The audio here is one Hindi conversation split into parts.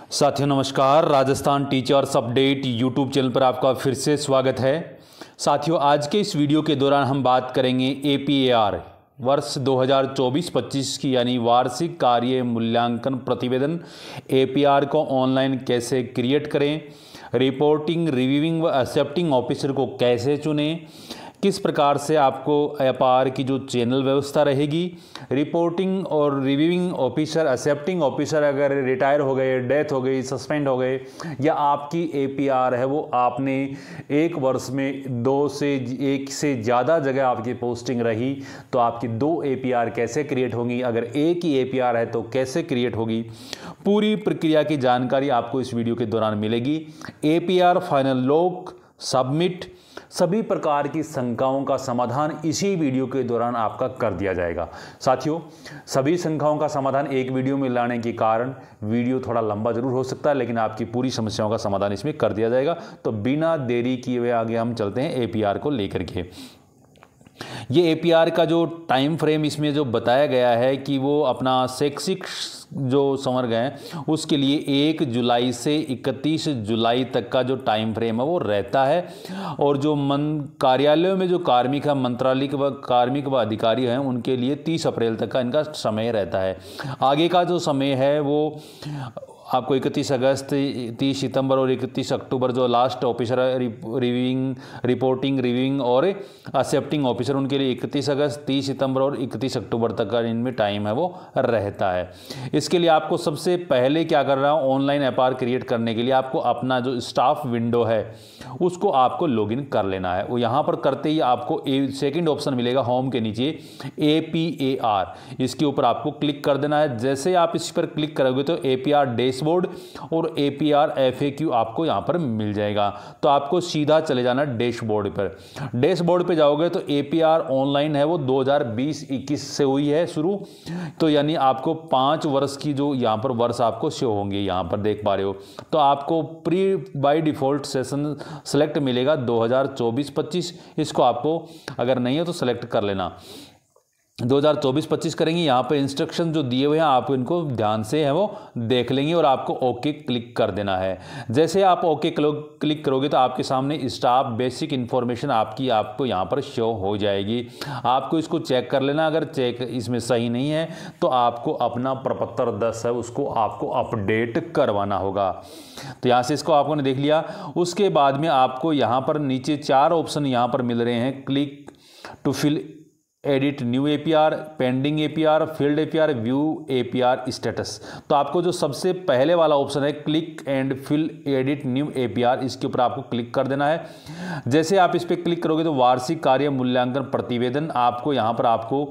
साथियों नमस्कार। Rajasthan teachers update YouTube channel पर आपका फिर से स्वागत है। साथियों आज के इस वीडियो के दौरान हम बात करेंगे APAR वर्ष 2024-25 की यानी वार्षिक कार्य मूल्यांकन प्रतिवेदन APAR को ऑनलाइन कैसे क्रिएट करें, रिपोर्टिंग, रिव्यूइंग व एक्सेप्टिंग ऑफिसर को कैसे चुनें, किस प्रकार से आपको APAR की जो चैनल व्यवस्था रहेगी, रिपोर्टिंग और रिव्यूइंग ऑफिसर, एक्सेप्टिंग ऑफिसर अगर रिटायर हो गए, डेथ हो गई, सस्पेंड हो गए या आपकी APAR है वो आपने एक वर्ष में एक से ज़्यादा जगह आपकी पोस्टिंग रही तो आपकी 2 APAR कैसे क्रिएट होंगी, अगर एक ही APAR है तो कैसे क्रिएट होगी, पूरी प्रक्रिया की जानकारी आपको इस वीडियो के दौरान मिलेगी। APAR फाइनल लॉक, सबमिट, सभी प्रकार की शंकाओं का समाधान इसी वीडियो के दौरान आपका कर दिया जाएगा। साथियों सभी शंकाओं का समाधान एक वीडियो में लाने के कारण वीडियो थोड़ा लंबा जरूर हो सकता है, लेकिन आपकी पूरी समस्याओं का समाधान इसमें कर दिया जाएगा। तो बिना देरी किए हुए आगे हम चलते हैं APAR को लेकर के। ये APAR का जो टाइम फ्रेम इसमें जो बताया गया है कि वो अपना शैक्षिक जो संवर्ग है उसके लिए 1 जुलाई से 31 जुलाई तक का जो टाइम फ्रेम है वो रहता है। और जो कार्यालयों में जो कार्मिक है, मंत्रालय व कार्मिक व अधिकारी हैं, उनके लिए 30 अप्रैल तक का इनका समय रहता है। आगे का जो समय है वो आपको 31 अगस्त, 30 सितंबर और 31 अक्टूबर जो last officer reviewing, reporting, reviewing और एक्सेप्टिंग ऑफिसर, उनके लिए 31 अगस्त, 30 सितंबर और 31 अक्टूबर तक का इनमें टाइम है वो रहता है। इसके लिए आपको सबसे पहले क्या करना है, ऑनलाइन APAR क्रिएट करने के लिए आपको अपना जो स्टाफ विंडो है उसको आपको लॉगिन कर लेना है। वो यहाँ पर करते ही आपको सेकेंड ऑप्शन मिलेगा होम के नीचे APAR, इसके ऊपर आपको क्लिक कर देना है। जैसे आप इस पर क्लिक करोगे तो APAR डैशबोर्ड और APAR FAQ आपको यहाँ पर मिल जाएगा। तो आपको सीधा चले जाना डैशबोर्ड पर। डैशबोर्ड पे जाओगे तो APAR ऑनलाइन है वो 2020-21 से हुई है शुरू, तो यानी आपको 5 वर्ष की जो यहाँ पर वर्ष आपको शो होंगे, यहाँ पर देख पा रहे हो। तो आपको pre by default session select मिलेगा 2024-25, इसको आपको अगर नहीं है तो सेलेक्ट कर लेना। 2024-25 करेंगे। यहाँ पे इंस्ट्रक्शन जो दिए हुए हैं आप इनको ध्यान से है वो देख लेंगे और आपको ओके क्लिक कर देना है। जैसे आप ओके क्लिक करोगे तो आपके सामने स्टाफ बेसिक इन्फॉर्मेशन आपको यहाँ पर शो हो जाएगी। आपको इसको चेक कर लेना, अगर चेक इसमें सही नहीं है तो आपको अपना प्रपत्र 10 है उसको आपको अपडेट करवाना होगा। तो यहाँ से इसको आपको ने देख लिया। उसके बाद में आपको यहाँ पर नीचे 4 ऑप्शन यहाँ पर मिल रहे हैं, click to fill edit new APAR, pending APAR, field APAR, view APAR status. तो आपको जो सबसे पहले वाला ऑप्शन है click and fill edit new APAR, इसके ऊपर आपको क्लिक कर देना है। जैसे आप इस पर क्लिक करोगे तो वार्षिक कार्य मूल्यांकन प्रतिवेदन आपको यहाँ पर आपको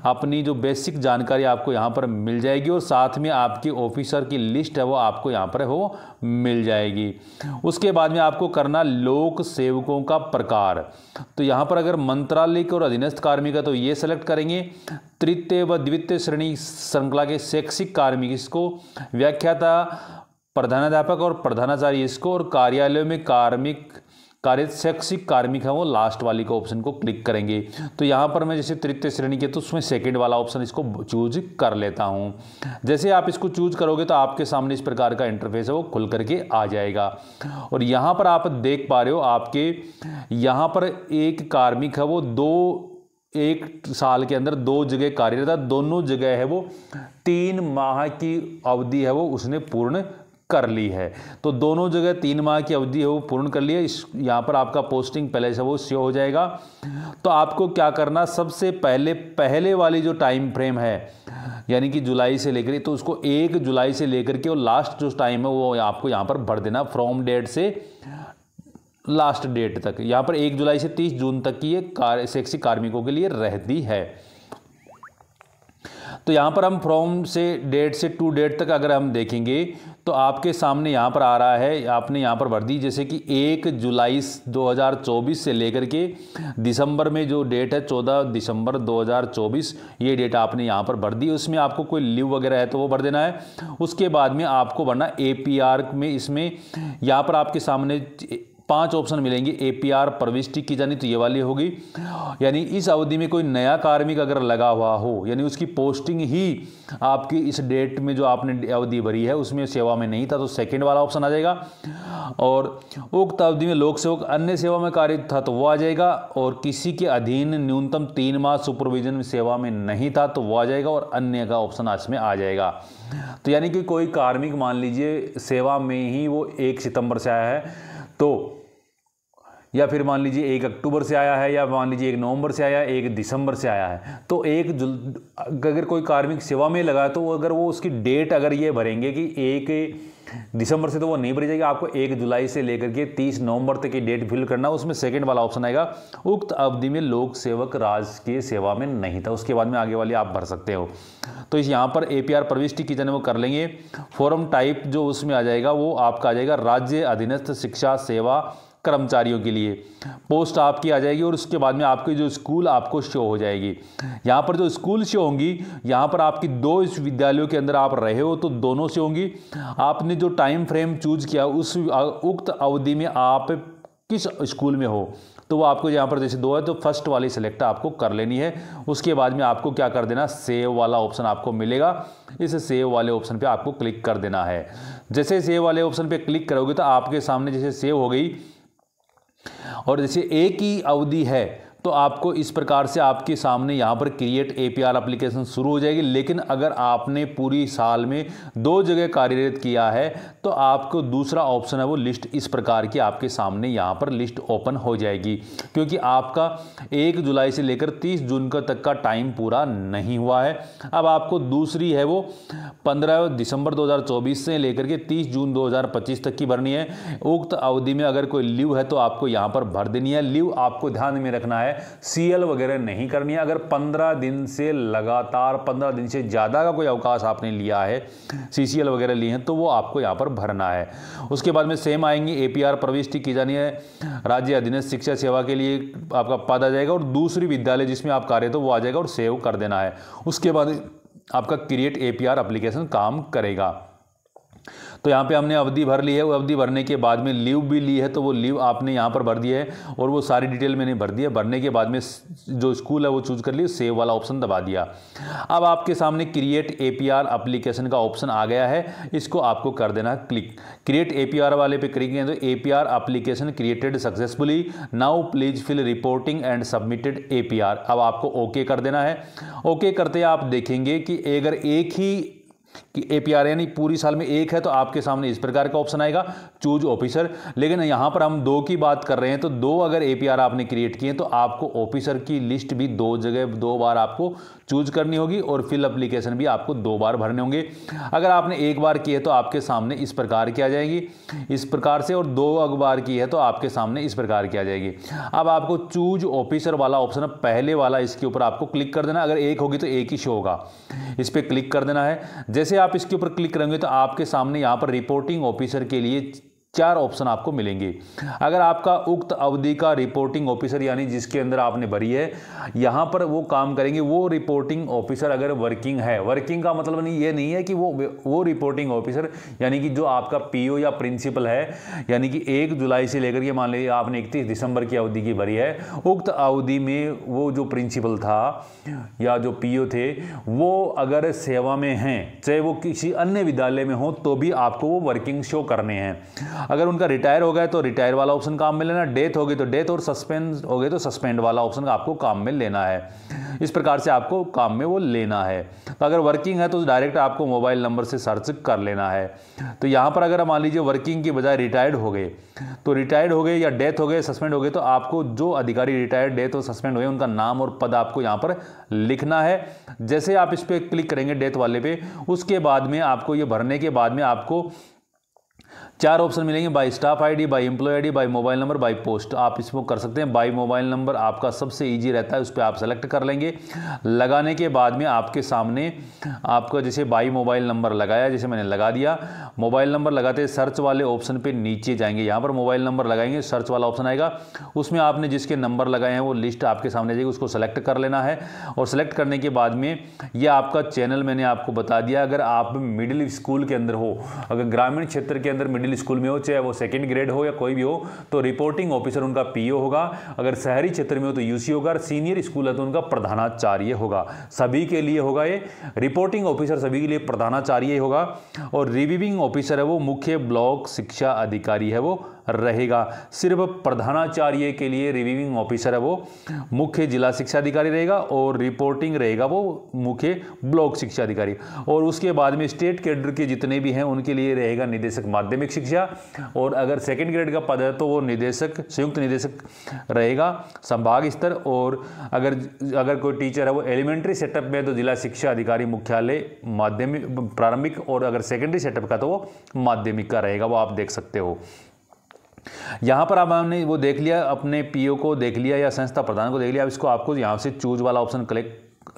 अपनी जो बेसिक जानकारी आपको यहाँ पर मिल जाएगी और साथ में आपके ऑफिसर की लिस्ट है वो आपको यहाँ पर वो मिल जाएगी। उसके बाद में आपको करना लोक सेवकों का प्रकार। तो यहाँ पर अगर मंत्रालय और अधीनस्थ कार्मिक तो ये सेलेक्ट करेंगे। तृतीय व द्वितीय श्रेणी श्रृंखला के शैक्षिक कार्मिक इसको, व्याख्याता, प्रधानाध्यापक और प्रधानाचार्य इसको, और कार्यालय में कार्यरत शैक्षिक कार्मिक है वो लास्ट वाली का ऑप्शन को क्लिक करेंगे। तो यहाँ पर मैं जैसे तृतीय श्रेणी के तो उसमें सेकंड वाला ऑप्शन इसको चूज कर लेता हूँ। जैसे आप इसको चूज करोगे तो आपके सामने इस प्रकार का इंटरफेस है वो खुल करके आ जाएगा। और यहाँ पर आप देख पा रहे हो आपके यहाँ पर एक कार्मिक है वो 1 साल के अंदर 2 जगह कार्यरत है, दोनों जगह है वो 3 माह की अवधि है वो उसने पूर्ण कर ली है। तो दोनों जगह 3 माह की अवधि है वो पूर्ण कर लिया। यहाँ पर आपका पोस्टिंग पहले से वो शो हो जाएगा। तो आपको क्या करना, सबसे पहले वाली जो टाइम फ्रेम है यानी कि जुलाई से लेकर, तो उसको 1 जुलाई से लेकर के और लास्ट जो टाइम है वो आपको यहाँ पर भर देना, फ्रॉम डेट से लास्ट डेट तक। यहाँ पर 1 जुलाई से 30 जून तक की ये शैक्षिक कार्मिकों के लिए रहती है। तो यहाँ पर हम फ्रॉम से डेट से टू डेट तक अगर हम देखेंगे तो आपके सामने यहाँ पर आ रहा है, आपने यहाँ पर भर दी जैसे कि 1 जुलाई 2024 से लेकर के दिसंबर में जो डेट है 14 दिसंबर 2024, ये डेट आपने यहाँ पर भर दी। उसमें आपको कोई लीव वगैरह है तो वो भर देना है। उसके बाद में आपको भरना APAR में, इसमें यहाँ पर आपके सामने 5 ऑप्शन मिलेंगे एपीआर प्रविष्टि की जानी, तो ये वाली होगी। यानी इस अवधि में कोई नया कार्मिक अगर लगा हुआ हो, यानी उसकी पोस्टिंग ही आपकी इस डेट में जो आपने अवधि भरी है उसमें सेवा में नहीं था, तो सेकंड वाला ऑप्शन आ जाएगा। और उक्त अवधि में लोक सेवक अन्य सेवा में कार्यरत था तो वो आ जाएगा। और किसी के अधीन न्यूनतम 3 माह सुपरविजन सेवा में नहीं था तो वो आ जाएगा। और अन्य का ऑप्शन इसमें आ जाएगा। तो यानी कि कोई कार्मिक मान लीजिए सेवा में ही वो 1 सितंबर से आया है, तो या फिर मान लीजिए 1 अक्टूबर से आया है, या मान लीजिए 1 नवंबर से आया है, 1 दिसंबर से आया है, तो अगर कोई कार्मिक सेवा में लगा है तो अगर वो उसकी डेट अगर ये भरेंगे कि 1 दिसंबर से, तो वो नहीं भरी जाएगी। आपको 1 जुलाई से लेकर के 30 नवंबर तक की डेट फिल करना, उसमें सेकंड वाला ऑप्शन आएगा। उक्त अवधि में लोक सेवक राजकीय सेवा में नहीं था, उसके बाद में आगे वाली आप भर सकते हो। तो इस यहाँ पर एपीआर प्रविष्टि की जाने वो कर लेंगे। फॉर्म टाइप जो उसमें आ जाएगा वो आपका आ जाएगा राज्य अधीनस्थ शिक्षा सेवा कर्मचारियों के लिए। पोस्ट आपकी आ जाएगी और उसके बाद में आपकी जो स्कूल आपको शो हो जाएगी। यहाँ पर जो स्कूल शो होंगी, यहाँ पर आपकी 2 इस विद्यालयों के अंदर आप रहे हो तो दोनों से होंगी। आपने जो टाइम फ्रेम चूज किया उस उक्त अवधि में आप किस स्कूल में हो, तो वो आपको यहाँ पर जैसे 2 है तो फर्स्ट वाली सेलेक्ट आपको कर लेनी है। उसके बाद में आपको क्या कर देना, सेव वाला ऑप्शन आपको मिलेगा। इस सेव वाले ऑप्शन पे आपको क्लिक कर देना है। जैसे सेव वाले ऑप्शन पे क्लिक करोगे तो आपके सामने जैसे सेव हो गई, और जैसे एक ही अवधि है तो आपको इस प्रकार से आपके सामने यहाँ पर क्रिएट एपीआर एप्लीकेशन शुरू हो जाएगी। लेकिन अगर आपने पूरी साल में 2 जगह कार्यरत किया है तो आपको दूसरा ऑप्शन है वो लिस्ट इस प्रकार की आपके सामने यहाँ पर लिस्ट ओपन हो जाएगी, क्योंकि आपका 1 जुलाई से लेकर 30 जून का तक का टाइम पूरा नहीं हुआ है। अब आपको दूसरी है वो 15 दिसंबर 2024 से लेकर के 30 जून 2025 तक की भरनी है। उक्त अवधि में अगर कोई लीव है तो आपको यहाँ पर भर देनी है। लीव आपको ध्यान में रखना है, सीएल वगैरह नहीं करनी है। अगर 15 दिन से लगातार 15 दिन से ज़्यादा का कोई अवकाश आपने लिया है, सीसीएल वगैरह लिए हैं, तो वो आपको यहाँ पर भरना है। उसके बाद में सेम आएंगे, एपीआर प्रविष्टि की जानी है। राज्य अधीनस्थ शिक्षा सेवा के लिए आपका पद आ जाएगा और दूसरी विद्यालय जिसमें आप कार्यरत हो वो आ जाएगा और सेव कर देना है। उसके बाद आपका क्रिएट एपीआर एप्लीकेशन काम करेगा। तो यहाँ पे हमने अवधि भर ली है। वो अवधि भरने के बाद में लीव भी ली है तो वो लीव आपने यहाँ पर भर दिया है और वो सारी डिटेल मैंने भर दी है। भरने के बाद में जो स्कूल है वो चूज कर लिया, सेव वाला ऑप्शन दबा दिया। अब आपके सामने क्रिएट एपीआर एप्लीकेशन का ऑप्शन आ गया है, इसको आपको कर देना है क्लिक। क्रिएट एपीआर वाले पे क्लिक किया तो APR application created successfully, now please fill reporting and submitted APR. अब आपको ओके कर देना है। ओके करते आप देखेंगे कि अगर एक ही कि एपीआर यानी पूरी साल में एक है तो आपके सामने इस प्रकार का ऑप्शन आएगा, चूज ऑफिसर। लेकिन यहाँ पर हम 2 की बात कर रहे हैं तो 2 अगर एपीआर आपने क्रिएट किए तो आपको ऑफिसर की लिस्ट भी 2 जगह 2 बार आपको चूज करनी होगी और फिल एप्लीकेशन भी आपको 2 बार भरने होंगे। अगर आपने 1 बार की है तो आपके सामने इस प्रकार की आ जाएगी, इस प्रकार से, और 2 बार की है तो आपके सामने इस प्रकार की आ जाएगी। अब आपको चूज ऑफिसर वाला ऑप्शन पहले वाला, इसके ऊपर आपको क्लिक कर देना। अगर 1 होगी तो 1 ही शो होगा, इस पर क्लिक कर देना है। जैसे आप इसके ऊपर क्लिक करेंगे तो आपके सामने यहाँ पर रिपोर्टिंग ऑफिसर के लिए 4 ऑप्शन आपको मिलेंगे। अगर आपका उक्त अवधि का रिपोर्टिंग ऑफिसर यानी जिसके अंदर आपने भरी है यहाँ पर वो काम करेंगे, वो रिपोर्टिंग ऑफिसर अगर वर्किंग है, वर्किंग का मतलब नहीं ये नहीं है कि वो रिपोर्टिंग ऑफिसर यानी कि जो आपका पीओ या प्रिंसिपल है, यानी कि 1 जुलाई से लेकर के मान लीजिए आपने 31 दिसंबर की अवधि की भरी है, उक्त अवधि में वो जो प्रिंसिपल था या जो पीओ थे वो अगर सेवा में हैं, चाहे वो किसी अन्य विद्यालय में हो, तो भी आपको वो वर्किंग शो करने हैं। अगर उनका रिटायर हो गया तो रिटायर वाला ऑप्शन काम में लेना, डेथ हो गई तो डेथ, और सस्पेंड हो गए तो सस्पेंड वाला ऑप्शन आपको काम में लेना है। इस प्रकार से आपको काम में वो लेना है। तो अगर वर्किंग है तो डायरेक्ट आपको मोबाइल नंबर से सर्च कर लेना है। तो यहाँ पर अगर मान लीजिए वर्किंग की बजाय रिटायर्ड हो गए, तो रिटायर्ड हो गए या डेथ हो गए, सस्पेंड हो गए, तो आपको जो अधिकारी रिटायर्ड, डेथ और सस्पेंड हुए उनका नाम और पद आपको यहाँ पर लिखना है। जैसे आप इस पर क्लिक करेंगे डेथ वाले पे, उसके बाद में आपको ये भरने के बाद में आपको 4 ऑप्शन मिलेंगे, by staff ID, by employ ID, by mobile number, by post. आप इसको कर सकते हैं। बाय मोबाइल नंबर आपका सबसे इजी रहता है, उस पर आप सेलेक्ट कर लेंगे। लगाने के बाद में आपके सामने आपका जैसे बाय मोबाइल नंबर लगाया, जैसे मैंने लगा दिया। मोबाइल नंबर लगाते सर्च वाले ऑप्शन पे नीचे जाएंगे, यहाँ पर मोबाइल नंबर लगाएंगे, सर्च वाला ऑप्शन आएगा, उसमें आपने जिसके नंबर लगाए हैं वो लिस्ट आपके सामने जाएगी, उसको सेलेक्ट कर लेना है। और सेलेक्ट करने के बाद में यह आपका चैनल मैंने आपको बता दिया, अगर आप मिडिल स्कूल के अंदर हो, अगर ग्रामीण क्षेत्र के अंदर मिडिल मिडिल स्कूल में हो, चाहे वो सेकंड ग्रेड हो या कोई भी हो, तो रिपोर्टिंग ऑफिसर उनका पीओ होगा। अगर शहरी क्षेत्र में हो तो यूसी होगा, और सीनियर स्कूल है तो उनका प्रधानाचार्य होगा। सभी के लिए होगा ये रिपोर्टिंग ऑफिसर, सभी के लिए प्रधानाचार्य होगा। और रिव्यूइंग ऑफिसर है वो मुख्य ब्लॉक शिक्षा अधिकारी है वो रहेगा। सिर्फ प्रधानाचार्य के लिए रिव्यूइंग ऑफिसर है वो मुख्य जिला शिक्षा अधिकारी रहेगा, और रिपोर्टिंग रहेगा वो मुख्य ब्लॉक शिक्षा अधिकारी। और उसके बाद में स्टेट कैडर के जितने भी हैं उनके लिए रहेगा निदेशक माध्यमिक शिक्षा, और अगर सेकंड ग्रेड का पद है तो वो निदेशक, संयुक्त निदेशक रहेगा संभाग स्तर। और अगर कोई टीचर है वो एलिमेंट्री सेटअप में तो जिला शिक्षा अधिकारी मुख्यालय माध्यमिक प्रारंभिक, और अगर सेकेंडरी सेटअप का तो वो माध्यमिक का रहेगा, वो आप देख सकते हो। यहाँ पर अब हमने वो देख लिया, अपने पीओ को देख लिया या संस्था प्रधान को देख लिया। अब इसको आपको यहाँ से चूज वाला ऑप्शन क्लिक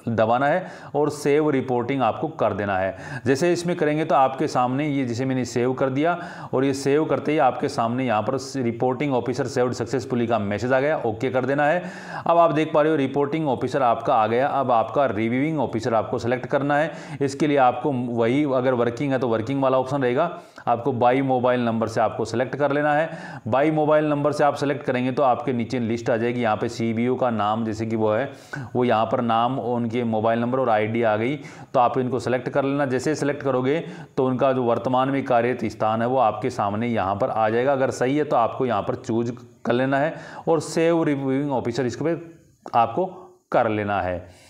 दबाना है और सेव रिपोर्टिंग आपको कर देना है। जैसे इसमें करेंगे तो आपके सामने ये, जैसे मैंने सेव कर दिया, और ये सेव करते ही आपके सामने यहाँ पर रिपोर्टिंग ऑफिसर सेव्ड सक्सेसफुली का मैसेज आ गया, ओके कर देना है। अब आप देख पा रहे हो रिपोर्टिंग ऑफिसर आपका आ गया। अब आपका रिव्यूइंग ऑफिसर आपको सेलेक्ट करना है। इसके लिए आपको वही, अगर वर्किंग है तो वर्किंग वाला ऑप्शन रहेगा, आपको बाई मोबाइल नंबर से आपको सेलेक्ट कर लेना है। बाई मोबाइल नंबर से आप सेलेक्ट करेंगे तो आपके नीचे लिस्ट आ जाएगी। यहाँ पे सीबीओ का नाम जैसे कि वो है, वो यहाँ पर नाम, उनके मोबाइल नंबर और आईडी आ गई, तो आप इनको सेलेक्ट कर लेना। जैसे सेलेक्ट करोगे तो उनका जो वर्तमान में कार्यरत स्थान है वो आपके सामने यहाँ पर आ जाएगा। अगर सही है तो आपको यहाँ पर चूज कर लेना है और सेव रिव्यूइंग ऑफिसर इसके पे आपको कर लेना है।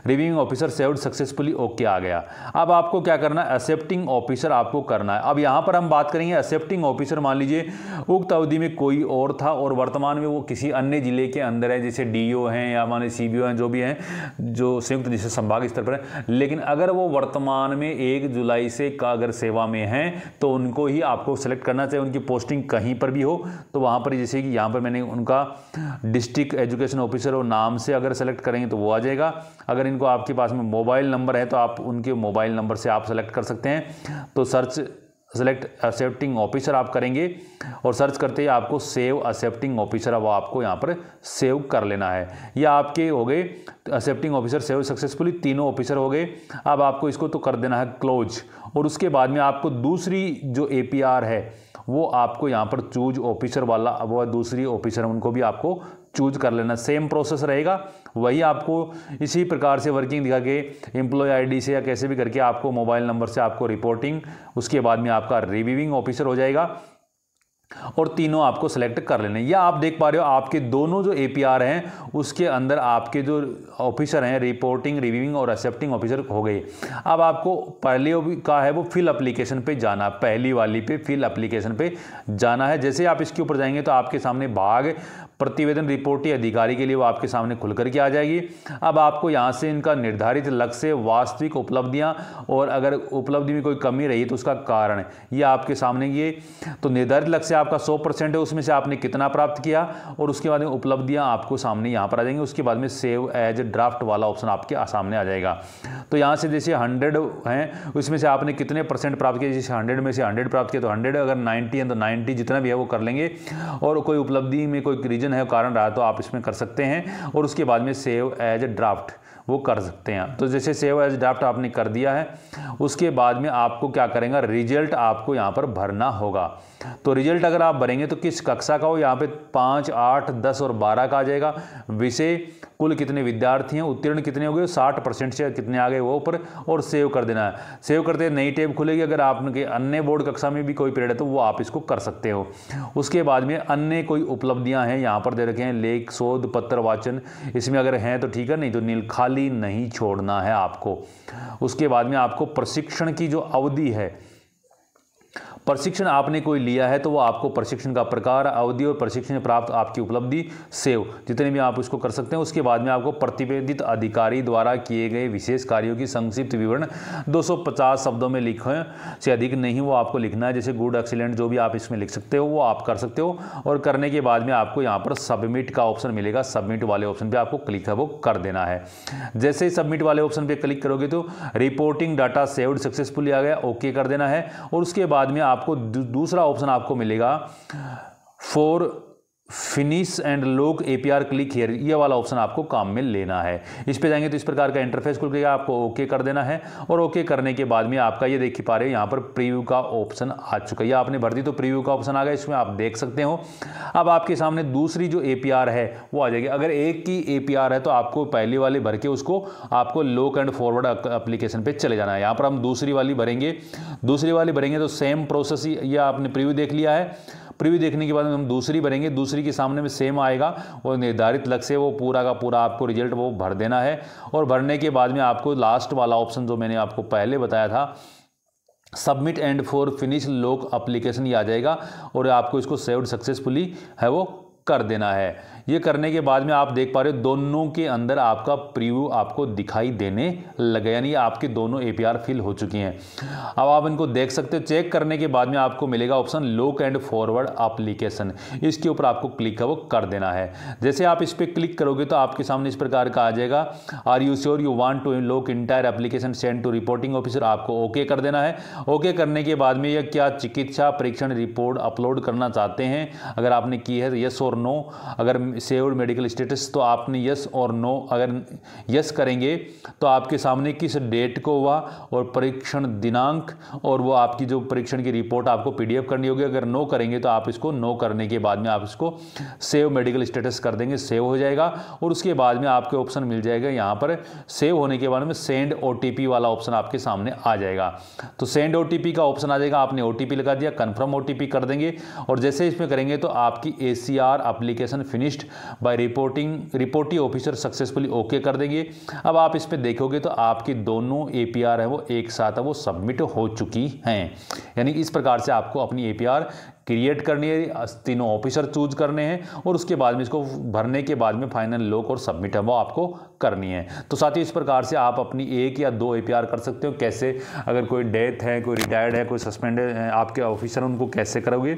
Reviewing officer saved successfully, okay आ गया। अब आपको क्या करना है, एक्सेप्टिंग ऑफिसर आपको करना है। अब यहाँ पर हम बात करेंगे एक्सेप्टिंग ऑफिसर। मान लीजिए उक्त अवधि में कोई और था और वर्तमान में वो किसी अन्य जिले के अंदर है, जैसे डीओ हैं या मान सीबीओ हैं, जो भी हैं, जो संयुक्त जिसे संभाग स्तर पर है। लेकिन अगर वो वर्तमान में 1 जुलाई से का अगर सेवा में हैं तो उनको ही आपको सेलेक्ट करना चाहिए। उनकी पोस्टिंग कहीं पर भी हो तो वहाँ पर, जैसे कि यहाँ पर मैंने उनका डिस्ट्रिक्ट एजुकेशन ऑफिसर और नाम से अगर सेलेक्ट करेंगे तो वो आ जाएगा। अगर इनको आपके पास में मोबाइल नंबर है तो आप उनके मोबाइल नंबर से आप सेलेक्ट कर सकते हैं। तो सर्च सेलेक्ट एक्सेप्टिंग ऑफिसर आप करेंगे और सर्च करते ही आपको सेव एक्सेप्टिंग ऑफिसर, वो आपको यहाँ पर सेव कर लेना है। या आपके हो गए एक्सेप्टिंग ऑफिसर सेव सक्सेसफुली, तीनों ऑफिसर हो गए। अब आपको इसको तो कर देना है क्लोज, और उसके बाद में आपको दूसरी जो एपीआर है वो आपको यहाँ पर चूज ऑफिसर वाला, वो दूसरी ऑफिसर उनको भी आपको चूज कर लेना। सेम प्रोसेस रहेगा, वही आपको इसी प्रकार से वर्किंग दिखा के एम्प्लॉय आईडी से या कैसे भी करके आपको मोबाइल नंबर से आपको रिपोर्टिंग, उसके बाद में आपका रिव्यूइंग ऑफिसर हो जाएगा और तीनों आपको सेलेक्ट कर लेने। या आप देख पा रहे हो आपके दोनों जो एपीआर हैं उसके अंदर आपके जो ऑफिसर हैं रिपोर्टिंग, रिव्यूइंग और एक्सेप्टिंग ऑफिसर हो गए। अब आपको पहले का है वो फिल एप्लीकेशन पे जाना, पहली वाली पे फिल एप्लीकेशन पे जाना है। जैसे आप इसके ऊपर जाएंगे तो आपके सामने भाग प्रतिवेदन रिपोर्टिंग अधिकारी के लिए वो आपके सामने खुल करके आ जाएगी। अब आपको यहाँ से इनका निर्धारित लक्ष्य, वास्तविक उपलब्धियाँ और अगर उपलब्धि में कोई कमी रही तो उसका कारण, ये आपके सामने ये। तो निर्धारित लक्ष्य आपका 100% है, उसमें से आपने कितना प्राप्त किया, और उसके बाद में उपलब्धियाँ आपको सामने यहाँ पर आ जाएंगी। उसके बाद में सेव एज ड्राफ्ट वाला ऑप्शन आपके सामने आ जाएगा। तो यहाँ से जैसे 100 हैं उसमें से आपने कितने % प्राप्त किया, जैसे 100 में से 100 प्राप्त किया तो 100, अगर 90 है तो 90, जितना भी है वो कर लेंगे। और कोई उपलब्धि में कोई रीजन है, कारण रहा तो आप इसमें कर सकते हैं, और उसके बाद में सेव एज ड्राफ्ट वो कर सकते हैं। तो जैसे सेव एज ड्राफ्ट आपने कर दिया है, उसके बाद में आपको क्या करेंगे, रिजल्ट आपको यहाँ पर भरना होगा। तो रिजल्ट अगर आप भरेंगे तो किस कक्षा का हो, यहाँ पे 5, 8, 10 और 12 का आ जाएगा। विषय, कुल कितने विद्यार्थी हैं, उत्तीर्ण कितने हो गए, 60% से कितने आ गए वो ऊपर, और सेव कर देना है। सेव करते नई टैब खुलेगी। अगर आपके अन्य बोर्ड कक्षा में भी कोई पीरियड है तो वो आप इसको कर सकते हो। उसके बाद में अन्य कोई उपलब्धियां हैं यहाँ पर दे रखे हैं, लेख, शोध पत्र, वाचन, इसमें अगर हैं तो ठीक है, नहीं तो नील खाली नहीं छोड़ना है आपको। उसके बाद में आपको प्रशिक्षण की जो अवधि है, प्रशिक्षण आपने कोई लिया है तो वो आपको प्रशिक्षण का प्रकार, अवधि और प्रशिक्षण प्राप्त आपकी उपलब्धि, सेव, जितने भी आप इसको कर सकते हैं। उसके बाद में आपको प्रतिवेदित अधिकारी द्वारा किए गए विशेष कार्यों की संक्षिप्त विवरण 250 शब्दों में लिखें से अधिक नहीं, वो आपको लिखना है। जैसे गुड, एक्सीलेंट, जो भी आप इसमें लिख सकते हो वो आप कर सकते हो। और करने के बाद में आपको यहाँ पर सबमिट का ऑप्शन मिलेगा, सबमिट वाले ऑप्शन पर आपको क्लिक है वो कर देना है। जैसे ही सबमिट वाले ऑप्शन पर क्लिक करोगे तो रिपोर्टिंग डाटा सेव्ड सक्सेसफुली आ गया, ओके कर देना है। और उसके बाद में आपको दूसरा ऑप्शन आपको मिलेगा for finish and lock APR click here, ये वाला ऑप्शन आपको काम में लेना है। इस पे जाएंगे तो इस प्रकार का इंटरफेस खुल गया, आपको ओके कर देना है। और ओके करने के बाद में आपका ये देख पा रहे हैं यहाँ पर प्रीव्यू का ऑप्शन आ चुका है। ये आपने भर दी तो प्रीव्यू का ऑप्शन आ गया, इसमें आप देख सकते हो। अब आपके सामने दूसरी जो APR है वो आ जाएगी। अगर एक की APR है तो आपको पहली वाली भर के उसको आपको लॉक एंड फॉरवर्ड एप्लीकेशन पे चले जाना है। यहाँ पर हम दूसरी वाली भरेंगे, दूसरी वाली भरेंगे तो सेम प्रोसेस, ये आपने प्रीव्यू देख लिया है। प्रीव्यू देखने के बाद हम दूसरी भरेंगे, दूसरी के सामने में सेम आएगा और निर्धारित लक्ष्य से वो पूरा का पूरा आपको रिजल्ट वो भर देना है। और भरने के बाद में आपको लास्ट वाला ऑप्शन जो मैंने आपको पहले बताया था, submit and for finish lock application, ये आ जाएगा और आपको इसको सेव्ड सक्सेसफुली है वो कर देना है। ये करने के बाद में आप देख पा रहे हो दोनों के अंदर आपका प्रीव्यू आपको दिखाई देने लगे, यानी आपकी दोनों APR फिल हो चुकी हैं। अब आप इनको देख सकते हो। चेक करने के बाद में आपको मिलेगा option lock and forward application, इसके ऊपर आपको क्लिक है वो कर देना है। जैसे आप इस पर क्लिक करोगे तो आपके सामने इस प्रकार का आ जाएगा, are you sure you want to lock entire application send to reporting officer, आपको ओके कर देना है। ओके करने के बाद में यह क्या चिकित्सा परीक्षण रिपोर्ट अपलोड करना चाहते हैं, अगर आपने की है तो यस और नो। अगर सेव्ड मेडिकल स्टेटस तो आपने यस और नो, अगर यस करेंगे तो आपके सामने किस डेट को हुआ और परीक्षण दिनांक और वो आपकी जो परीक्षण की रिपोर्ट आपको PDF करनी होगी। अगर नो करेंगे तो आप इसको नो करने के बाद में आप इसको सेव मेडिकल स्टेटस कर देंगे, सेव हो जाएगा। और उसके बाद में आपके ऑप्शन मिल जाएगा यहाँ पर, सेव होने के बाद में सेंड OTP वाला ऑप्शन आपके सामने आ जाएगा। तो सेंड OTP का ऑप्शन आ जाएगा, आपने OTP लगा दिया, कन्फर्म OTP कर देंगे। और जैसे इसमें करेंगे तो आपकी ACR application finished by reporting officer successfully okay कर देंगे। अब आप इस पे देखोगे तो आपकी दोनों APR है वो एक साथ है वो सबमिट हो चुकी हैं। यानी इस प्रकार से आपको अपनी APR क्रिएट करनी है, तीनों ऑफिसर चूज करने हैं और उसके बाद में इसको भरने के बाद में फाइनल लॉक और सबमिट है वो आपको करनी है। तो साथ ही इस प्रकार से आप अपनी 1 या 2 APR कर सकते हो। कैसे, अगर कोई डेथ है, कोई रिटायर्ड है, कोई सस्पेंडेड है आपके ऑफिसर, उनको कैसे करोगे,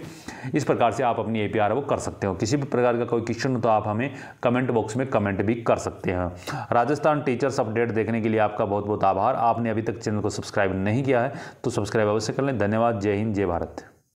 इस प्रकार से आप अपनी APR वो कर सकते हो। किसी भी प्रकार का कोई क्वेश्चन हो तो आप हमें कमेंट बॉक्स में कमेंट भी कर सकते हैं। राजस्थान टीचर्स अपडेट देखने के लिए आपका बहुत बहुत आभार। आपने अभी तक चैनल को सब्सक्राइब नहीं किया है तो सब्सक्राइब अवश्य कर लें। धन्यवाद। जय हिंद, जय भारत।